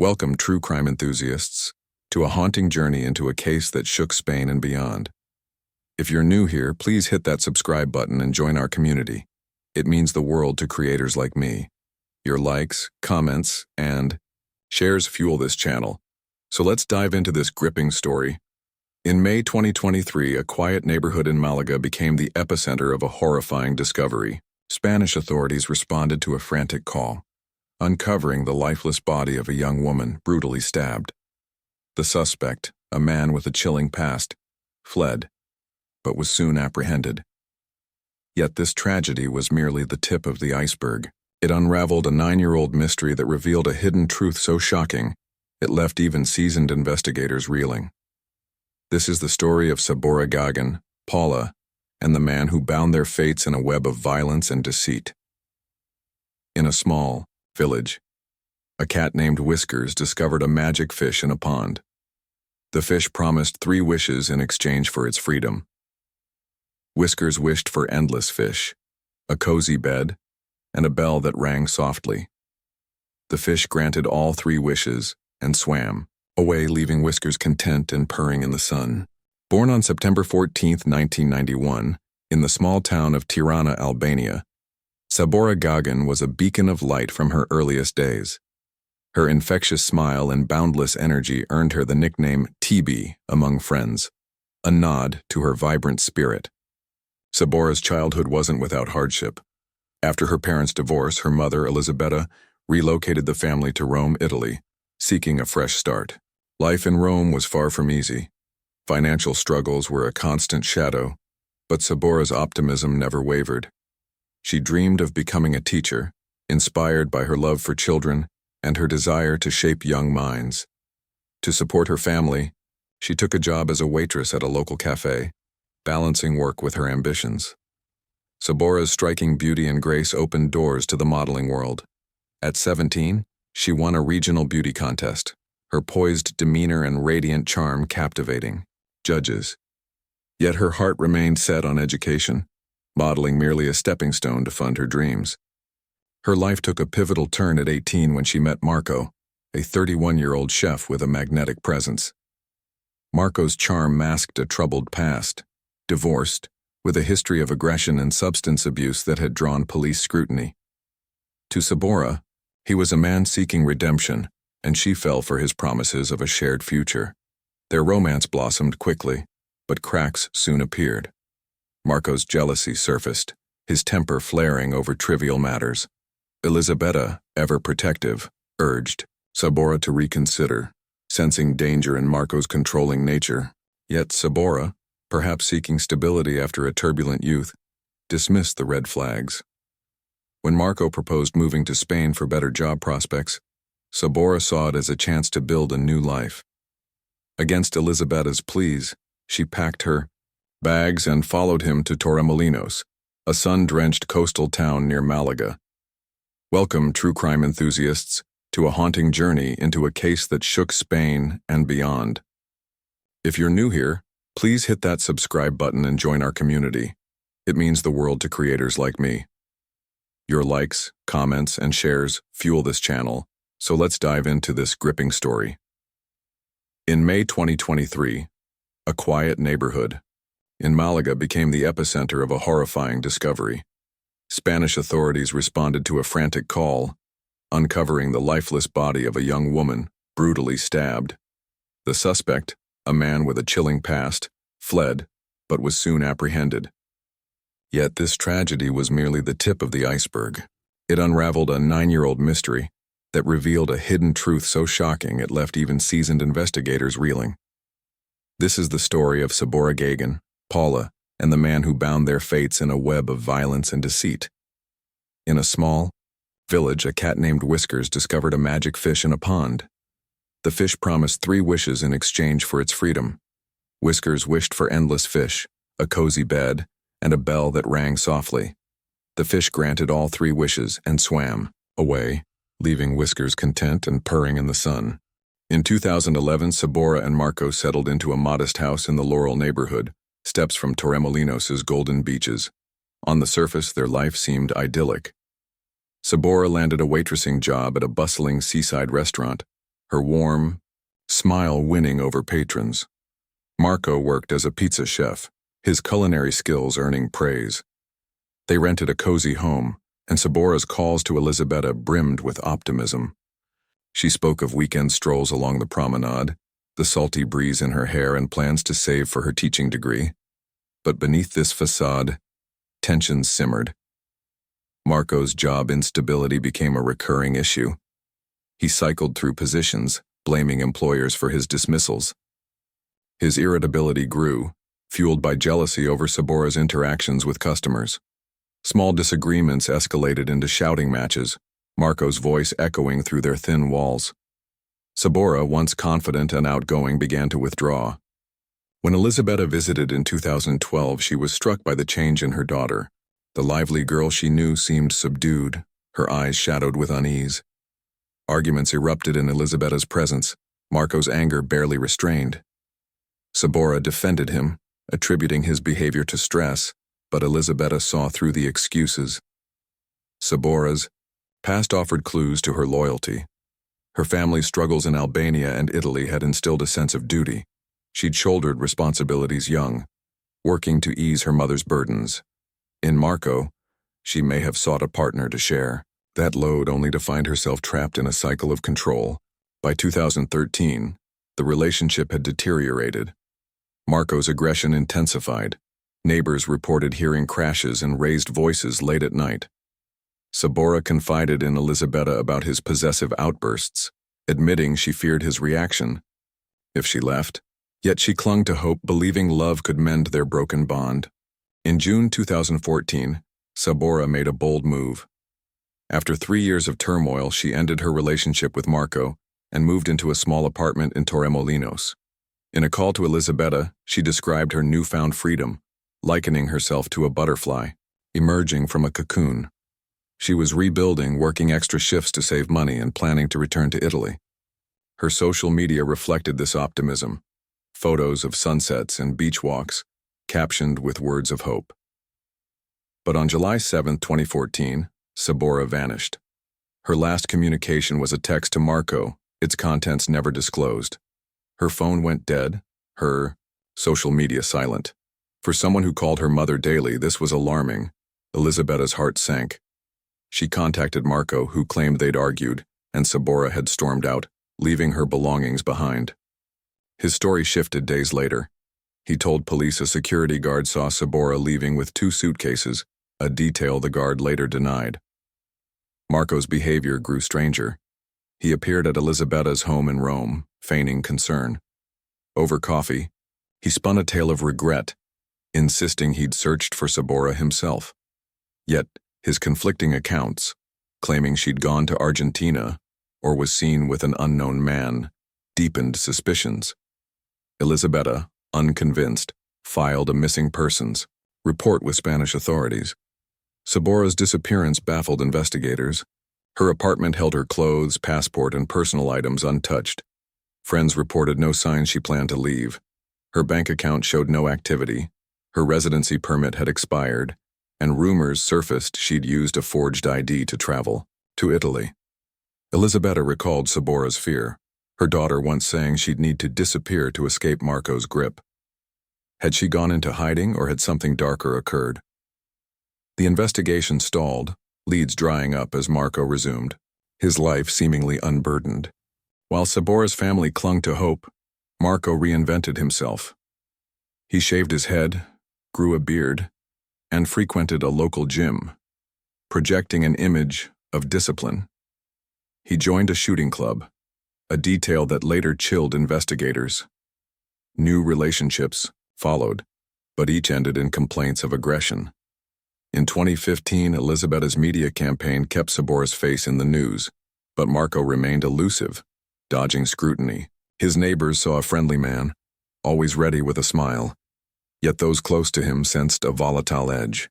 Welcome, true crime enthusiasts, to a haunting journey into a case that shook Spain and beyond. If you're new here, please hit that subscribe button and join our community. It means the world to creators like me. Your likes, comments, and shares fuel this channel. So let's dive into this gripping story. In May 2023, a quiet neighborhood in Malaga became the epicenter of a horrifying discovery. Spanish authorities responded to a frantic call, uncovering the lifeless body of a young woman brutally stabbed. The suspect, a man with a chilling past, fled, but was soon apprehended. Yet this tragedy was merely the tip of the iceberg. It unraveled a 9-year-old mystery that revealed a hidden truth so shocking, it left even seasoned investigators reeling. This is the story of Sabora Gagan, Paula, and the man who bound their fates in a web of violence and deceit. In a small village, a cat named Whiskers discovered a magic fish in a pond. The fish promised 3 wishes in exchange for its freedom. Whiskers wished for endless fish, a cozy bed, and a bell that rang softly. The fish granted all 3 wishes and swam away, leaving Whiskers content and purring in the sun. Born on September 14, 1991, in the small town of Tirana, Albania, Sabora Gagan was a beacon of light from her earliest days. Her infectious smile and boundless energy earned her the nickname TB among friends, a nod to her vibrant spirit. Sabora's childhood wasn't without hardship. After her parents' divorce, her mother, Elisabetta, relocated the family to Rome, Italy, seeking a fresh start. Life in Rome was far from easy. Financial struggles were a constant shadow, but Sabora's optimism never wavered. She dreamed of becoming a teacher, inspired by her love for children and her desire to shape young minds. To support her family, she took a job as a waitress at a local cafe, balancing work with her ambitions. Sabora's striking beauty and grace opened doors to the modeling world. At 17, she won a regional beauty contest, her poised demeanor and radiant charm captivating judges. Yet her heart remained set on education, modeling merely a stepping stone to fund her dreams. Her life took a pivotal turn at 18 when she met Marco, a 31-year-old chef with a magnetic presence. Marco's charm masked a troubled past, divorced, with a history of aggression and substance abuse that had drawn police scrutiny. To Sabora, he was a man seeking redemption, and she fell for his promises of a shared future. Their romance blossomed quickly, but cracks soon appeared. Marco's jealousy surfaced, his temper flaring over trivial matters. Elisabetta, ever protective, urged Sabora to reconsider, sensing danger in Marco's controlling nature. Yet Sabora, perhaps seeking stability after a turbulent youth, dismissed the red flags. When Marco proposed moving to Spain for better job prospects, Sabora saw it as a chance to build a new life. Against Elisabetta's pleas, she packed her bags and followed him to Torremolinos, a sun-drenched coastal town near Malaga. Welcome, true crime enthusiasts, to a haunting journey into a case that shook Spain and beyond. If you're new here, please hit that subscribe button and join our community. It means the world to creators like me. Your likes, comments, and shares fuel this channel, so let's dive into this gripping story. In May 2023, a quiet neighborhood in Malaga became the epicenter of a horrifying discovery. Spanish authorities responded to a frantic call, uncovering the lifeless body of a young woman brutally stabbed. The suspect, a man with a chilling past, fled, but was soon apprehended. Yet this tragedy was merely the tip of the iceberg. It unraveled a 9-year-old mystery that revealed a hidden truth so shocking it left even seasoned investigators reeling. This is the story of Sabora Gagan, Paula, and the man who bound their fates in a web of violence and deceit. In a small village, a cat named Whiskers discovered a magic fish in a pond. The fish promised 3 wishes in exchange for its freedom. Whiskers wished for endless fish, a cozy bed, and a bell that rang softly. The fish granted all 3 wishes and swam away, leaving Whiskers content and purring in the sun. In 2011, Sabora and Marco settled into a modest house in the Laurel neighborhood, steps from Torremolinos' golden beaches. On the surface, their life seemed idyllic. Sabora landed a waitressing job at a bustling seaside restaurant, her warm smile winning over patrons. Marco worked as a pizza chef, his culinary skills earning praise. They rented a cozy home, and Sabora's calls to Elisabetta brimmed with optimism. She spoke of weekend strolls along the promenade, the salty breeze in her hair, and plans to save for her teaching degree. But beneath this facade, tensions simmered. Marco's job instability became a recurring issue. He cycled through positions, blaming employers for his dismissals. His irritability grew, fueled by jealousy over Sabora's interactions with customers. Small disagreements escalated into shouting matches, Marco's voice echoing through their thin walls. Sabora, once confident and outgoing, began to withdraw. When Elisabetta visited in 2012, she was struck by the change in her daughter. The lively girl she knew seemed subdued, her eyes shadowed with unease. Arguments erupted in Elisabetta's presence, Marco's anger barely restrained. Sabora defended him, attributing his behavior to stress, but Elisabetta saw through the excuses. Sabora's past offered clues to her loyalty. Her family's struggles in Albania and Italy had instilled a sense of duty. She'd shouldered responsibilities young, working to ease her mother's burdens. In Marco, she may have sought a partner to share that load, only to find herself trapped in a cycle of control. By 2013, the relationship had deteriorated. Marco's aggression intensified. Neighbors reported hearing crashes and raised voices late at night. Sabora confided in Elisabetta about his possessive outbursts, admitting she feared his reaction if she left. Yet she clung to hope, believing love could mend their broken bond. In June 2014, Sabora made a bold move. After 3 years of turmoil, she ended her relationship with Marco and moved into a small apartment in Torremolinos. In a call to Elisabetta, she described her newfound freedom, likening herself to a butterfly, emerging from a cocoon. She was rebuilding, working extra shifts to save money, and planning to return to Italy. Her social media reflected this optimism. Photos of sunsets and beach walks, captioned with words of hope. But on July 7, 2014, Sabora vanished. Her last communication was a text to Marco, its contents never disclosed. Her phone went dead, her social media silent. For someone who called her mother daily, this was alarming. Elisabetta's heart sank. She contacted Marco, who claimed they'd argued, and Sabora had stormed out, leaving her belongings behind. His story shifted days later. He told police a security guard saw Sabora leaving with 2 suitcases, a detail the guard later denied. Marco's behavior grew stranger. He appeared at Elisabetta's home in Rome, feigning concern. Over coffee, he spun a tale of regret, insisting he'd searched for Sabora himself. Yet, his conflicting accounts, claiming she'd gone to Argentina or was seen with an unknown man, deepened suspicions. Elisabetta, unconvinced, filed a missing persons report with Spanish authorities. Sabora's disappearance baffled investigators. Her apartment held her clothes, passport, and personal items untouched. Friends reported no signs she planned to leave. Her bank account showed no activity. Her residency permit had expired, and rumors surfaced she'd used a forged ID to travel to Italy. Elisabetta recalled Sabora's fear, her daughter once saying she'd need to disappear to escape Marco's grip. Had she gone into hiding, or had something darker occurred? The investigation stalled, leads drying up as Marco resumed, his life seemingly unburdened. While Sabora's family clung to hope, Marco reinvented himself. He shaved his head, grew a beard, and frequented a local gym, projecting an image of discipline. He joined a shooting club, a detail that later chilled investigators. New relationships followed, but each ended in complaints of aggression. In 2015, Elisabetta's media campaign kept Sabora's face in the news, but Marco remained elusive, dodging scrutiny. His neighbors saw a friendly man, always ready with a smile, yet those close to him sensed a volatile edge.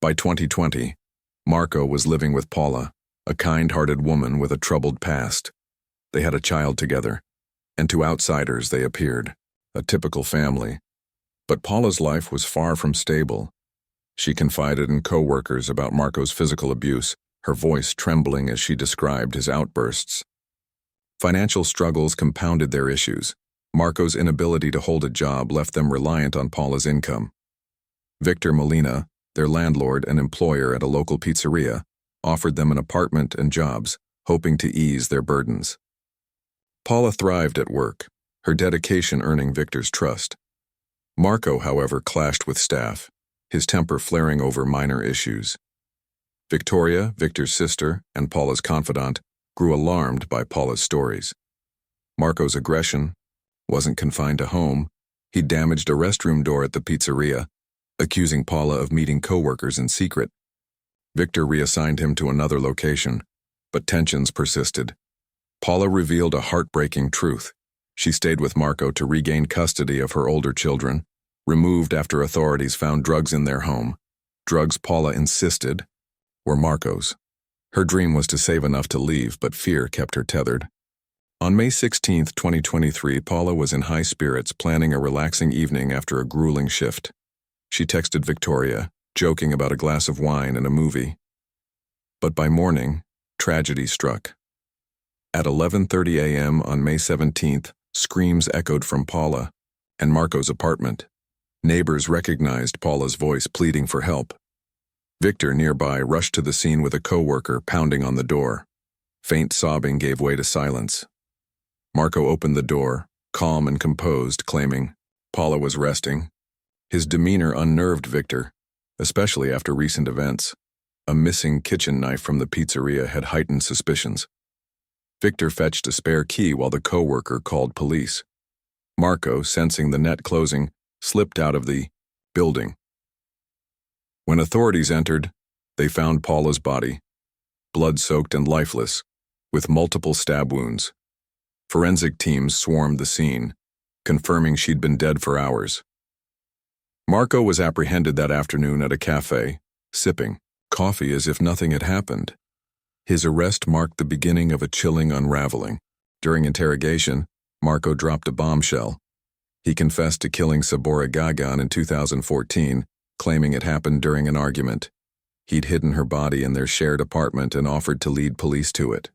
By 2020, Marco was living with Paula, a kind-hearted woman with a troubled past. They had a child together, and to outsiders they appeared a typical family. But Paula's life was far from stable. She confided in co-workers about Marco's physical abuse, her voice trembling as she described his outbursts. Financial struggles compounded their issues. Marco's inability to hold a job left them reliant on Paula's income. Victor Molina, their landlord and employer at a local pizzeria, offered them an apartment and jobs, hoping to ease their burdens. Paula thrived at work, her dedication earning Victor's trust. Marco, however, clashed with staff, his temper flaring over minor issues. Victoria, Victor's sister and Paula's confidant, grew alarmed by Paula's stories. Marco's aggression wasn't confined to home. He damaged a restroom door at the pizzeria, accusing Paula of meeting coworkers in secret. Victor reassigned him to another location, but tensions persisted. Paula revealed a heartbreaking truth. She stayed with Marco to regain custody of her older children, removed after authorities found drugs in their home. Drugs Paula insisted were Marco's. Her dream was to save enough to leave, but fear kept her tethered. On May 16, 2023, Paula was in high spirits, planning a relaxing evening after a grueling shift. She texted Victoria, joking about a glass of wine and a movie. But by morning, tragedy struck. At 11:30 a.m. on May 17th, screams echoed from Paula and Marco's apartment. Neighbors recognized Paula's voice pleading for help. Victor, nearby, rushed to the scene with a coworker pounding on the door. Faint sobbing gave way to silence. Marco opened the door, calm and composed, claiming Paula was resting. His demeanor unnerved Victor, especially after recent events. A missing kitchen knife from the pizzeria had heightened suspicions. Victor fetched a spare key while the coworker called police. Marco, sensing the net closing, slipped out of the building. When authorities entered, they found Paula's body, blood-soaked and lifeless, with multiple stab wounds. Forensic teams swarmed the scene, confirming she'd been dead for hours. Marco was apprehended that afternoon at a cafe, sipping coffee as if nothing had happened. His arrest marked the beginning of a chilling unraveling. During interrogation, Marco dropped a bombshell. He confessed to killing Sabora Gagan in 2014, claiming it happened during an argument. He'd hidden her body in their shared apartment and offered to lead police to it.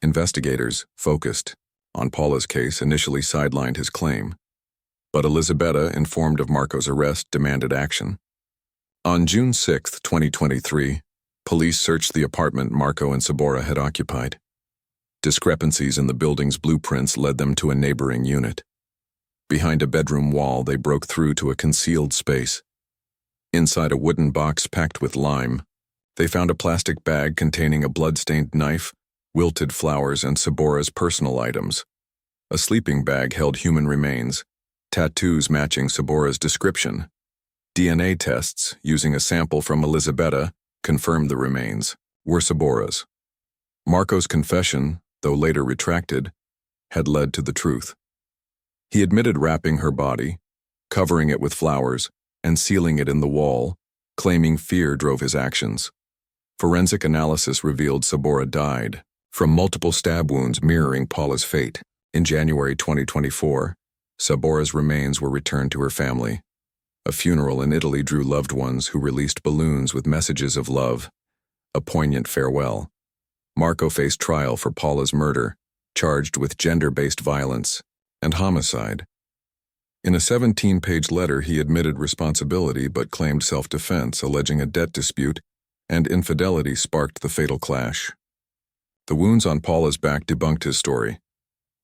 Investigators, focused on Paula's case, initially sidelined his claim. But Elisabetta, informed of Marco's arrest, demanded action. On June 6, 2023, police searched the apartment Marco and Sabora had occupied. Discrepancies in the building's blueprints led them to a neighboring unit. Behind a bedroom wall, they broke through to a concealed space. Inside a wooden box packed with lime, they found a plastic bag containing a blood-stained knife, wilted flowers, and Sabora's personal items. A sleeping bag held human remains, tattoos matching Sabora's description. DNA tests, using a sample from Elisabetta, confirmed the remains were Sabora's. Marco's confession, though later retracted, had led to the truth. He admitted wrapping her body, covering it with flowers, and sealing it in the wall, claiming fear drove his actions. Forensic analysis revealed Sabora died from multiple stab wounds mirroring Paula's fate. In January 2024, Sabora's remains were returned to her family. A funeral in Italy drew loved ones who released balloons with messages of love, a poignant farewell. Marco faced trial for Paula's murder, charged with gender-based violence and homicide. In a 17-page letter, he admitted responsibility but claimed self-defense, alleging a debt dispute and infidelity sparked the fatal clash. The wounds on Paula's back debunked his story.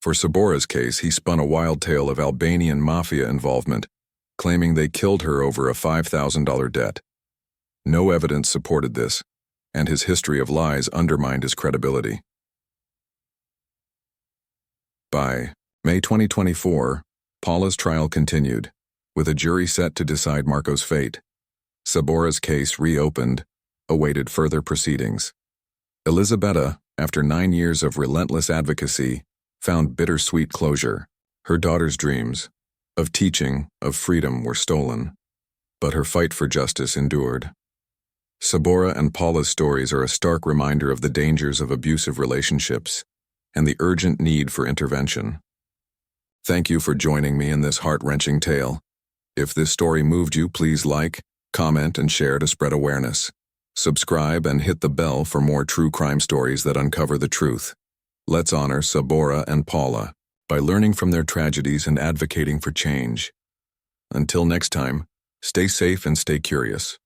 For Sabora's case, he spun a wild tale of Albanian mafia involvement, claiming they killed her over a $5,000 debt. No evidence supported this, and his history of lies undermined his credibility. By May 2024, Paula's trial continued, with a jury set to decide Marco's fate. Sabora's case reopened, awaited further proceedings. Elisabetta, after 9 years of relentless advocacy, found bittersweet closure. Her daughter's dreams of teaching, of freedom were stolen, but her fight for justice endured. Sabora and Paula's stories are a stark reminder of the dangers of abusive relationships and the urgent need for intervention. Thank you for joining me in this heart-wrenching tale. If this story moved you, please like, comment, and share to spread awareness. Subscribe and hit the bell for more true crime stories that uncover the truth. Let's honor Sabora and Paula by learning from their tragedies and advocating for change. Until next time, stay safe and stay curious.